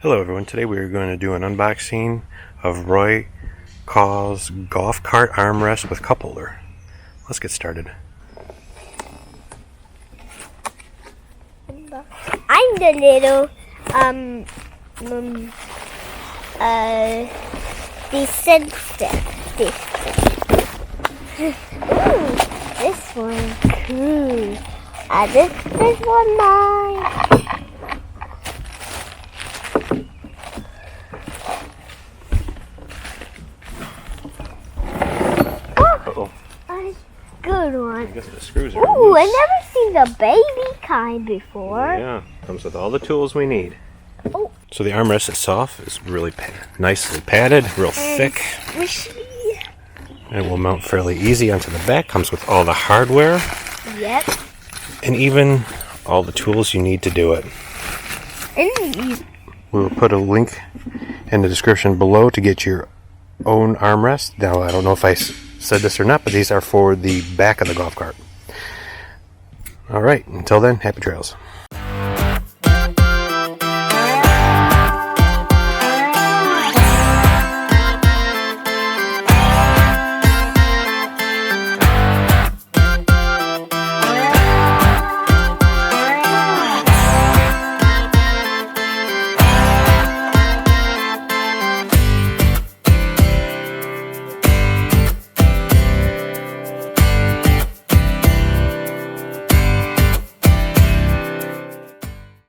Hello everyone, today we are going to do an unboxing of Roykaw's golf cart armrest with cup holder. Let's get started. I'm the little sensitive. Ooh, this one cool. This one mine. Uh-oh. Good one. I guess the screws are Ooh, loose. I've never seen the baby kind before. Yeah, comes with all the tools we need. Oh. So the armrest itself is really nicely padded, real thick. Squishy. And will mount fairly easy onto the back. Comes with all the hardware. Yep. And even all the tools you need to do it. And We will put a link in the description below to get your own armrest. Now, I don't know if I said this or not, but these are for the back of the golf cart. All right, until then, happy trails.